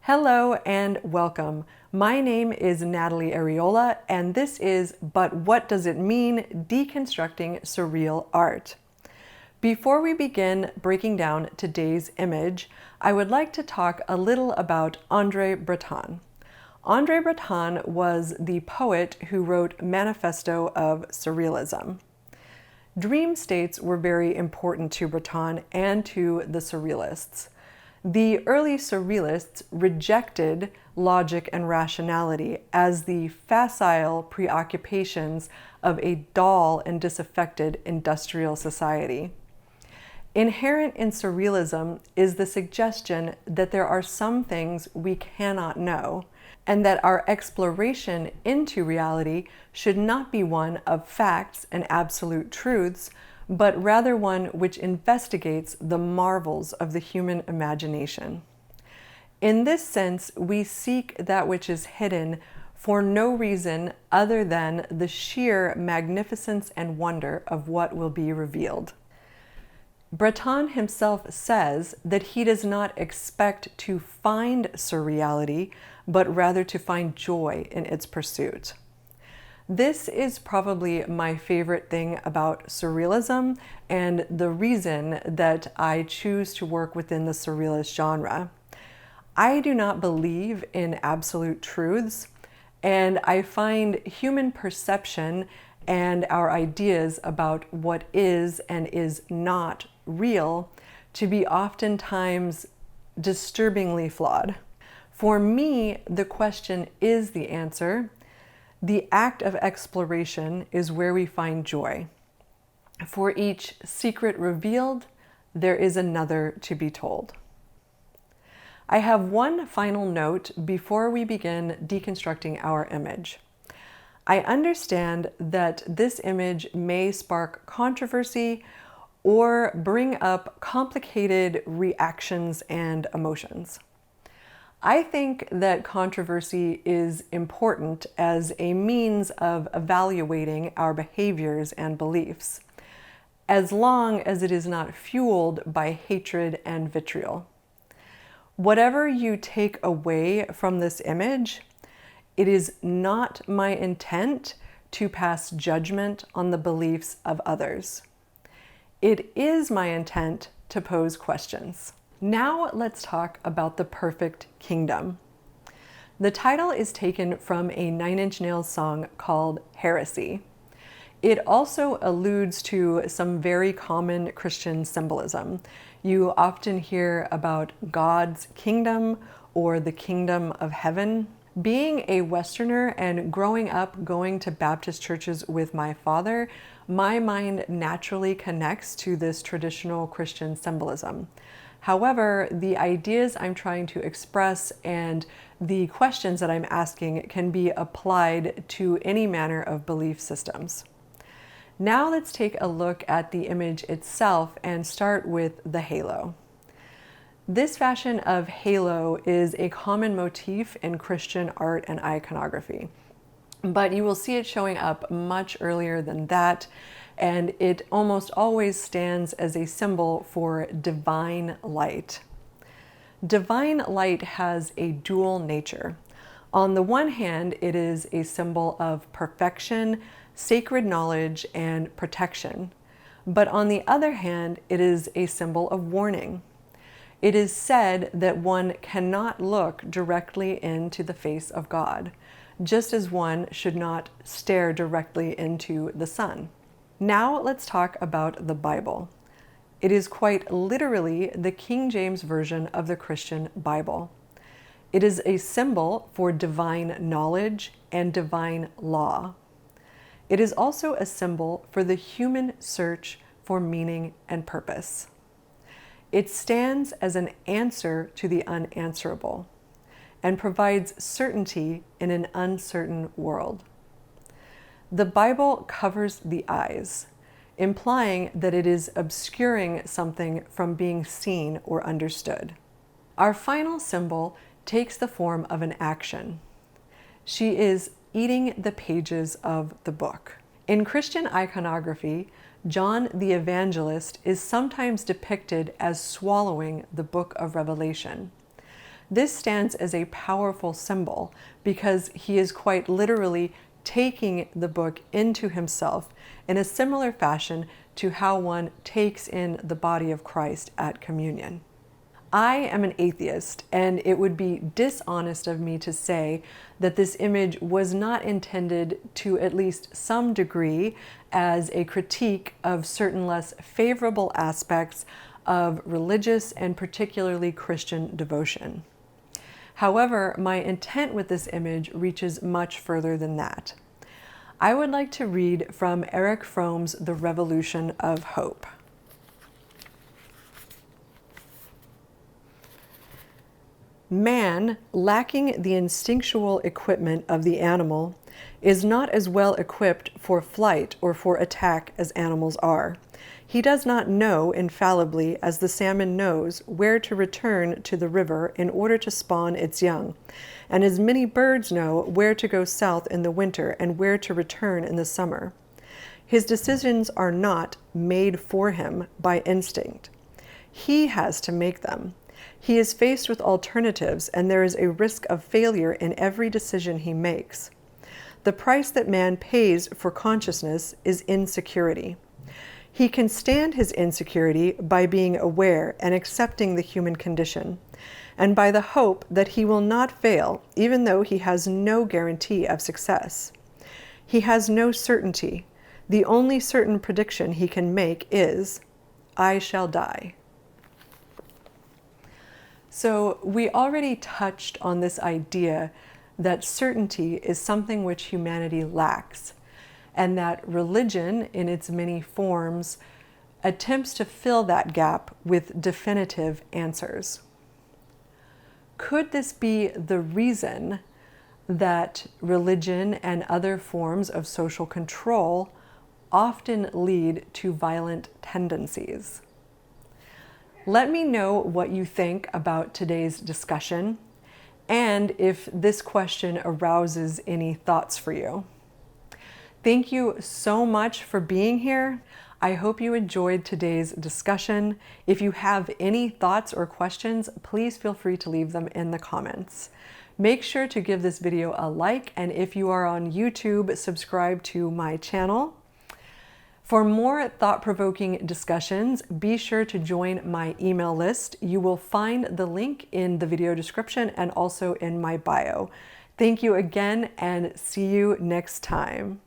Hello and welcome. My name is Natalie Areola, and this is But What Does It Mean? Deconstructing Surreal Art. Before we begin breaking down today's image, I would like to talk a little about André Breton. André Breton was the poet who wrote Manifesto of Surrealism. Dream states were very important to Breton and to the surrealists. The early surrealists rejected logic and rationality as the facile preoccupations of a dull and disaffected industrial society. Inherent in surrealism is the suggestion that there are some things we cannot know, and that our exploration into reality should not be one of facts and absolute truths, but rather one which investigates the marvels of the human imagination. In this sense, we seek that which is hidden for no reason other than the sheer magnificence and wonder of what will be revealed. Breton himself says that he does not expect to find surreality, but rather to find joy in its pursuit. This is probably my favorite thing about surrealism and the reason that I choose to work within the surrealist genre. I do not believe in absolute truths, and I find human perception and our ideas about what is and is not real to be oftentimes disturbingly flawed. For me, the question is the answer. The act of exploration is where we find joy. For each secret revealed, there is another to be told. I have one final note before we begin deconstructing our image. I understand that this image may spark controversy or bring up complicated reactions and emotions. I think that controversy is important as a means of evaluating our behaviors and beliefs, as long as it is not fueled by hatred and vitriol. Whatever you take away from this image, it is not my intent to pass judgment on the beliefs of others. It is my intent to pose questions. Now let's talk about the perfect kingdom. The title is taken from a Nine Inch Nails song called Heresy. It also alludes to some very common Christian symbolism. You often hear about God's kingdom or the kingdom of heaven. Being a Westerner and growing up going to Baptist churches with my father, my mind naturally connects to this traditional Christian symbolism. However, the ideas I'm trying to express and the questions that I'm asking can be applied to any manner of belief systems. Now let's take a look at the image itself and start with the halo. This fashion of halo is a common motif in Christian art and iconography, but you will see it showing up much earlier than that, and it almost always stands as a symbol for divine light. Divine light has a dual nature. On the one hand, it is a symbol of perfection, sacred knowledge, and protection. But on the other hand, it is a symbol of warning. It is said that one cannot look directly into the face of God, just as one should not stare directly into the sun. Now let's talk about the Bible. It is quite literally the King James Version of the Christian Bible. It is a symbol for divine knowledge and divine law. It is also a symbol for the human search for meaning and purpose. It stands as an answer to the unanswerable and provides certainty in an uncertain world. The Bible covers the eyes, implying that it is obscuring something from being seen or understood. Our final symbol takes the form of an action. She is eating the pages of the book. In Christian iconography, John the Evangelist is sometimes depicted as swallowing the book of Revelation. This stands as a powerful symbol because he is quite literally taking the book into himself in a similar fashion to how one takes in the body of Christ at communion. I am an atheist, and it would be dishonest of me to say that this image was not intended to at least some degree as a critique of certain less favorable aspects of religious and particularly Christian devotion. However, my intent with this image reaches much further than that. I would like to read from Erich Fromm's The Revolution of Hope. Man, lacking the instinctual equipment of the animal, is not as well equipped for flight or for attack as animals are. He does not know infallibly, as the salmon knows, where to return to the river in order to spawn its young, and as many birds know where to go south in the winter and where to return in the summer. His decisions are not made for him by instinct. He has to make them. He is faced with alternatives, and there is a risk of failure in every decision he makes. The price that man pays for consciousness is insecurity. He can stand his insecurity by being aware and accepting the human condition, and by the hope that he will not fail, even though he has no guarantee of success. He has no certainty. The only certain prediction he can make is, "I shall die." So we already touched on this idea that certainty is something which humanity lacks, and that religion, in its many forms, attempts to fill that gap with definitive answers. Could this be the reason that religion and other forms of social control often lead to violent tendencies? Let me know what you think about today's discussion, and if this question arouses any thoughts for you. Thank you so much for being here. I hope you enjoyed today's discussion. If you have any thoughts or questions, please feel free to leave them in the comments. Make sure to give this video a like, and if you are on YouTube, subscribe to my channel. For more thought-provoking discussions, be sure to join my email list. You will find the link in the video description and also in my bio. Thank you again, and see you next time.